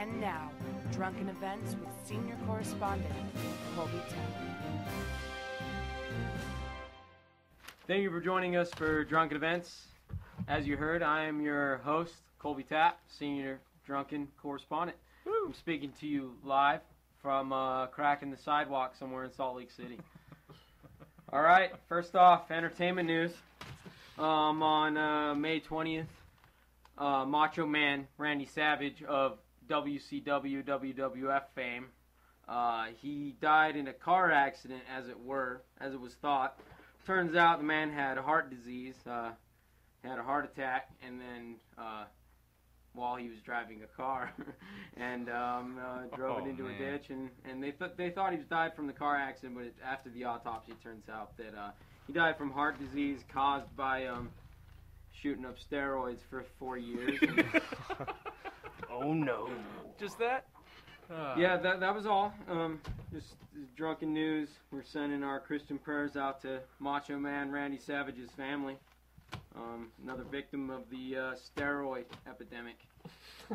And now, Drunken Events with senior correspondent Colby Tapp. Thank you for joining us for Drunken Events. As you heard, I am your host, Colby Tapp, senior Drunken correspondent. Woo. I'm speaking to you live from cracking the sidewalk somewhere in Salt Lake City. All right, first off, entertainment news. On May 20th, Macho Man Randy Savage of WCW WWF fame, he died in a car accident, as it was thought. Turns out the man had heart disease, had a heart attack, and then while he was driving a car, and drove it into a ditch, and they thought he died from the car accident, but after the autopsy, it turns out that he died from heart disease caused by shooting up steroids for 4 years. Oh no! Just that? Yeah, that was all. Just drunken news. We're sending our Christian prayers out to Macho Man Randy Savage's family. Another victim of the steroid epidemic.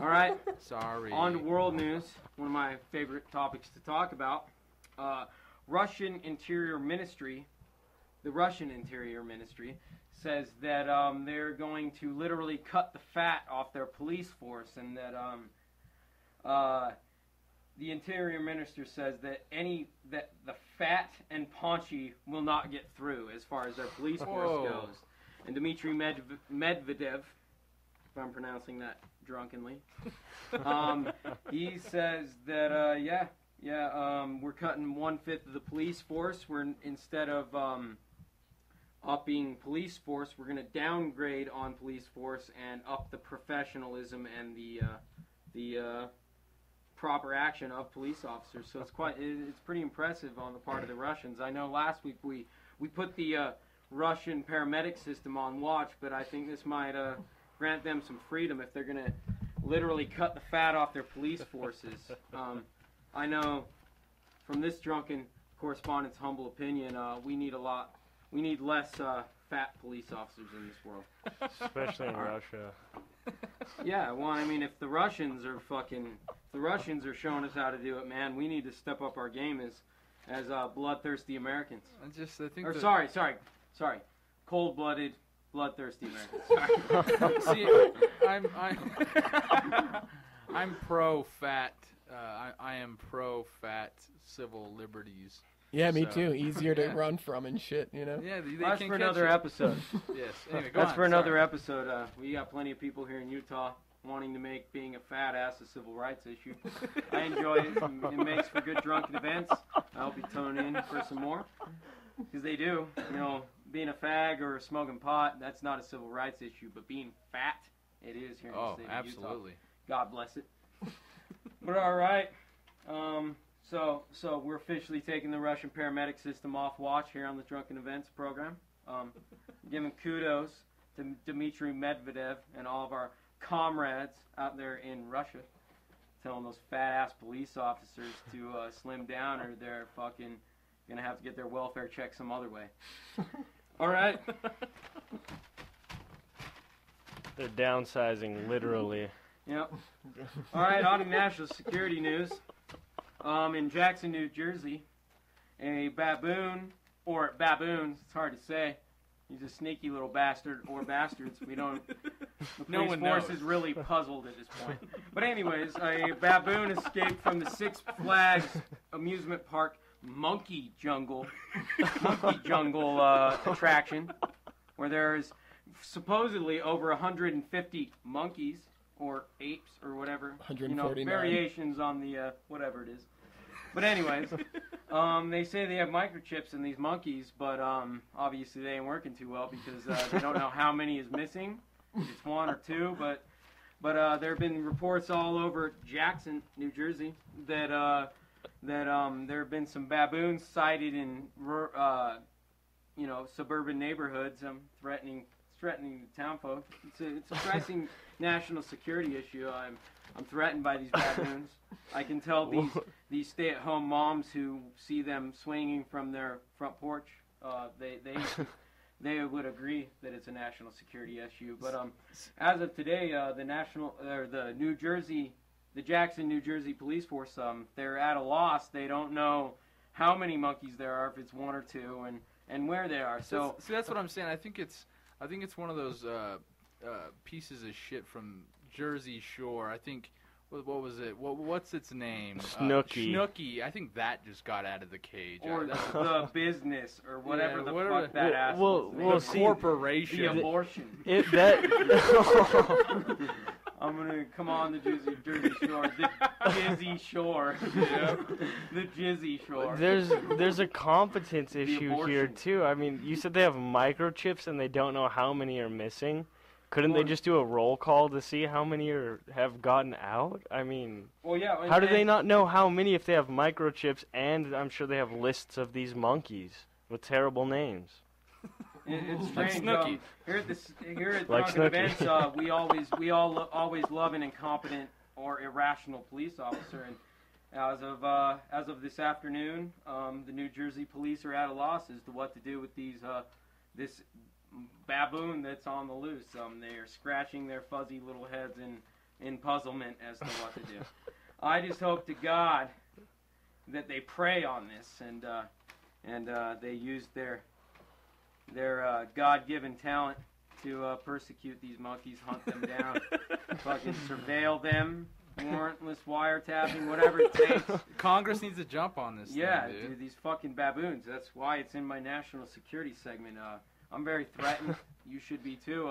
All right. Sorry. On to world news. One of my favorite topics to talk about. Russian Interior Ministry. The Russian Interior Ministry says that they're going to literally cut the fat off their police force, and that the Interior Minister says that the fat and paunchy will not get through as far as their police force goes. And Dmitry Medvedev, if I'm pronouncing that drunkenly, he says that we're cutting 1/5 of the police force. We're instead of upping police force, we're going to downgrade on police force and up the professionalism and the proper action of police officers. So it's pretty impressive on the part of the Russians. I know last week we put the Russian paramedic system on watch, but I think this might grant them some freedom if they're going to literally cut the fat off their police forces. I know from this drunken correspondent's humble opinion, we need less fat police officers in this world. Especially in Russia. Yeah, well, I mean, if the Russians are showing us how to do it, man, we need to step up our game as bloodthirsty Americans. Sorry, cold-blooded, bloodthirsty Americans. Sorry. See, I'm pro-fat. I am pro-fat civil liberties. Yeah, me too. Easier to run from and shit, you know? Yeah, that's for another episode. Yes. Anyway, that's for another episode. We got plenty of people here in Utah wanting to make being a fat ass a civil rights issue. I enjoy it. It makes for good drunken events. I hope you tune in for some more. Because they do. You know, being a fag or smoking pot, that's not a civil rights issue. But being fat, it is here in the state of absolutely. Utah. God bless it. But all right. So we're officially taking the Russian paramedic system off watch here on the Drunken Events program. Giving kudos to Dmitry Medvedev and all of our comrades out there in Russia, telling those fat-ass police officers to slim down or they're fucking going to have to get their welfare check some other way. All right. They're downsizing, literally. Yep. All right, on to national security news. In Jackson, New Jersey, a baboon, or baboons, it's hard to say. He's a sneaky little bastard, or bastards. We don't... The police force is really puzzled at this point. But anyways, a baboon escaped from the Six Flags amusement park monkey jungle attraction, where there's supposedly over 150 monkeys, or apes, or whatever. 149. Variations on the, whatever it is. But anyways, they say they have microchips in these monkeys, but obviously they ain't working too well because they don't know how many is missing. It's one or two, but there have been reports all over Jackson, New Jersey, that there have been some baboons sighted in suburban neighborhoods, threatening the town folk. It's a pressing national security issue. I'm threatened by these baboons. I can tell these stay-at-home moms who see them swinging from their front porch, they would agree that it's a national security issue. But as of today, the the Jackson, New Jersey police force, they're at a loss. They don't know how many monkeys there are, if it's one or two, and where they are. So see, that's what I'm saying. I think it's one of those pieces of shit from Jersey Shore. I think. What was it? What's its name? Snooki. Snooki. I think that just got out of the cage. Or the business, or whatever the whatever, fuck that ass well, the corporation. The abortion. I'm gonna come on the Jersey Shore. The Jizzy Shore. The Jizzy Shore. There's a competence issue here too. I mean, you said they have microchips and they don't know how many are missing. Couldn't they just do a roll call to see how many have gotten out? I mean, well, yeah. How do they not know how many if they have microchips and I'm sure they have lists of these monkeys with terrible names? It's like strange. Snooki. Here at Like Drunken Snooki. Events, we always love an incompetent or irrational police officer. And as of this afternoon, the New Jersey police are at a loss as to what to do with this baboon that's on the loose. They are scratching their fuzzy little heads in puzzlement as to what to do. I just hope to God that they prey on this and they use their God-given talent to persecute these monkeys, hunt them down, fucking surveil them, warrantless wiretapping, whatever it takes. Congress needs to jump on this. Yeah, thing, dude, these fucking baboons. That's why it's in my national security segment. I'm very threatened. You should be too.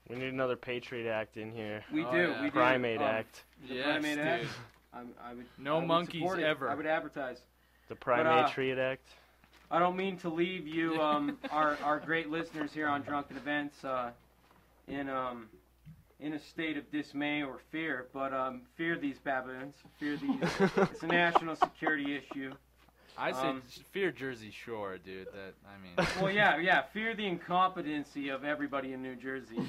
We need another Patriot Act in here. We Oh, do. yeah. We do. Primate Act. The Yes, Primate dude. Act. I would. No I would monkeys support it. ever. I would advertise. The Primatriot Act. I don't mean to leave you, our great listeners here on Drunken Events, in a state of dismay or fear, but fear these baboons. Fear these. It's a national security issue. I say fear Jersey Shore, dude. Well, yeah. Fear the incompetency of everybody in New Jersey.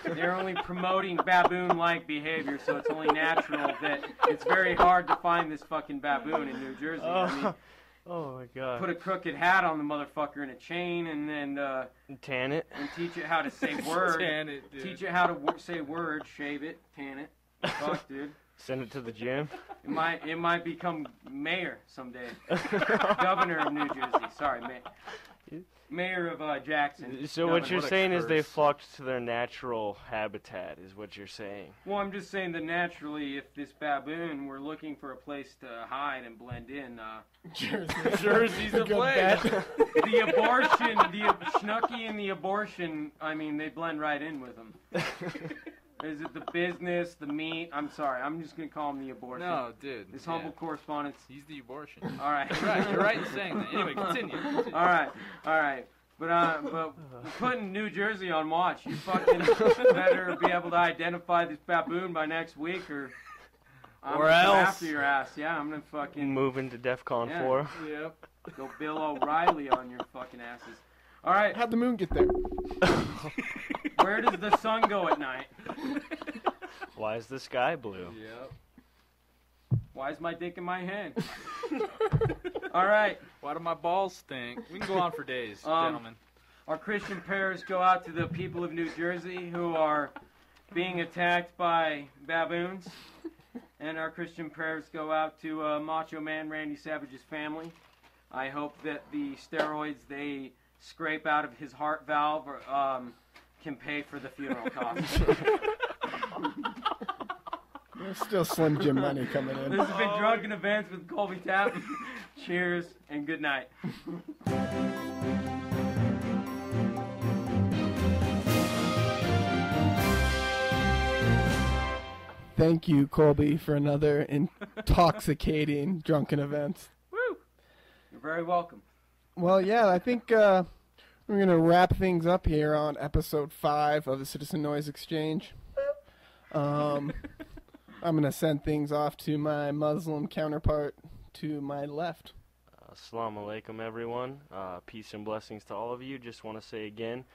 They're only promoting baboon-like behavior, so it's only natural that it's very hard to find this fucking baboon in New Jersey. I mean, oh my God. put a crooked hat on the motherfucker in a chain, and then tan it. and teach it how to say words. Tan it, dude. Teach it how to say words. Shave it. Tan it. Fuck, dude. Send it to the gym. It might become mayor someday. Governor of New Jersey. Sorry, mayor of Jackson. So what you're What a saying is they curse. flocked to their natural habitat, is what you're saying. Well, I'm just saying that naturally, if this baboon were looking for a place to hide and blend in, Jersey's the Good place. bet. the abortion, the Snooki and the abortion, I mean, they blend right in with them. Is it the business, the meat? I'm sorry, I'm just going to call him the abortion. No, dude. This humble correspondence. He's the abortion. All right. You're right in saying that. Anyway, continue. All right. But putting New Jersey on watch. You fucking better be able to identify this baboon by next week, or I'm Or gonna come else. after your ass. Yeah, I'm gonna fucking Moving to DEFCON Yeah. 4. Yep. go Bill O'Reilly on your fucking asses. All right, How'd the moon get there? where does the sun go at night? Why is the sky blue? Yep. Why is my dick in my hand? All right, Why do my balls stink? We can go on for days, gentlemen. our Christian prayers go out to the people of New Jersey who are being attacked by baboons. And our Christian prayers go out to Macho Man Randy Savage's family. I hope that the steroids they scrape out of his heart valve can pay for the funeral costs. There's still Slim Jim money coming in. This has been Drunken Events with Colby Tapp. Cheers and good night. Thank you, Colby, for another intoxicating Drunken Events. Woo! You're very welcome. Well, yeah, I think we're going to wrap things up here on episode 5 of the Citizen Noise Exchange. I'm going to send things off to my Muslim counterpart to my left. Assalamu alaikum, everyone. Peace and blessings to all of you. Just want to say again,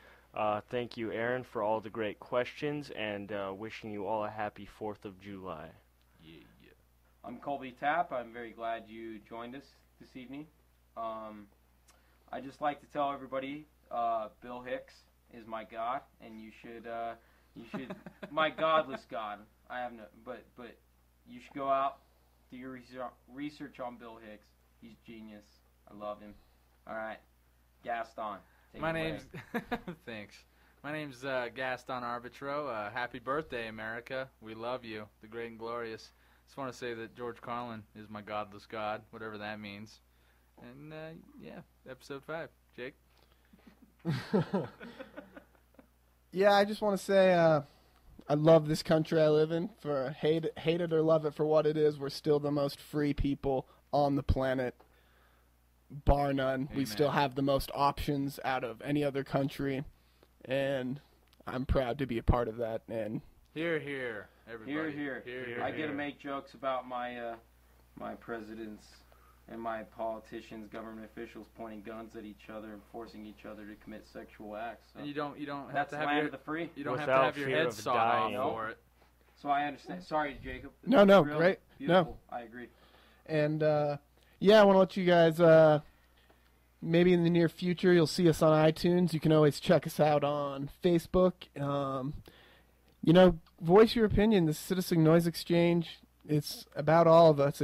thank you, Aaron, for all the great questions, and wishing you all a happy 4th of July. Yeah. I'm Colby Tapp. I'm very glad you joined us this evening. I'd just like to tell everybody, Bill Hicks is my God, and you should my godless God. I have no. But you should go out, do your research on Bill Hicks. He's genius. I love him. All right, Gaston. Take My it away. name's thanks. My name's Gaston Arbitro. Happy birthday, America. We love you, the great and glorious. Just want to say that George Carlin is my godless god, whatever that means. And yeah, episode 5. Jake. Yeah, I just want to say I love this country I live in. For hate it or love it for what it is, we're still the most free people on the planet, bar none. Amen. We still have the most options out of any other country, and I'm proud to be a part of that. And Hear, hear, everybody. Hear, hear. I get to make jokes about my my presidents and my politicians, government officials pointing guns at each other and forcing each other to commit sexual acts. So And you don't have that's to have land your of the free. you don't have Without to have your fear head of sawed dying. off for it. So I understand. Sorry, Jacob. No, Really great. Beautiful. I agree. And yeah, I want to let you guys. Maybe in the near future, you'll see us on iTunes. You can always check us out on Facebook. You know, voice your opinion. The Citizen Noise Exchange. It's about all of us.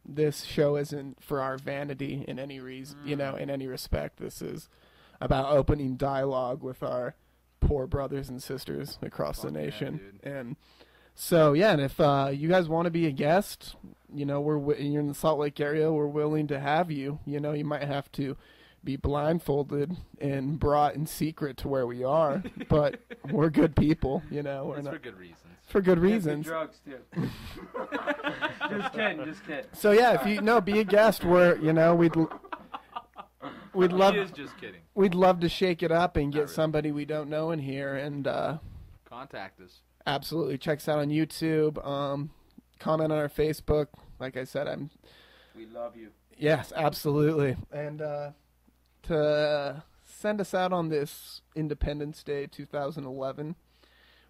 This show isn't for our vanity in any reason. You know, in any respect. This is about opening dialogue with our poor brothers and sisters across the nation. Yeah, and so yeah, and if you guys want to be a guest, you know, you're in the Salt Lake area, we're willing to have you. You know, you might have to be blindfolded and brought in secret to where we are, but we're good people, you know. We're It's not, for good reasons. for good And for reasons. drugs too. Just kidding. So yeah, if you know, be a guest. We'd love He is just kidding. we'd love to shake it up and get Not really. somebody we don't know in here, and Contact us. absolutely check us out on YouTube. Comment on our Facebook. Like I said, We love you. yes, absolutely. And to send us out on this Independence Day 2011,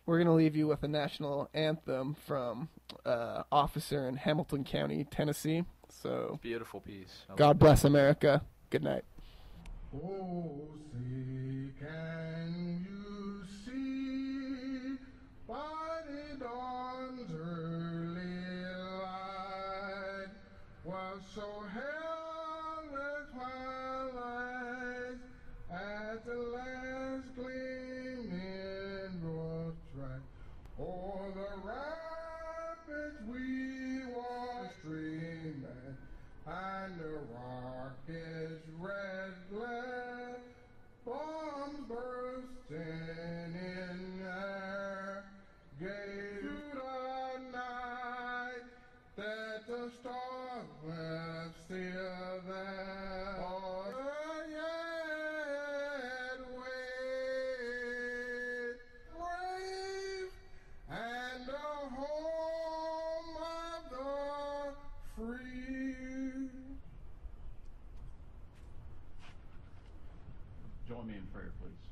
we're going to leave you with a national anthem from Officer in Hamilton County, Tennessee. So, Beautiful piece. I God bless America. Good night. Oh, say, can you see by the dawn's early light was so held twilight at the last gleaming broad track o'er the rapids we were streaming, and the rocket's red glare, bombs bursting in air, gave to the night that the stars were still there. Oh, yet wait, brave, and the home of the free. Join me in prayer, please.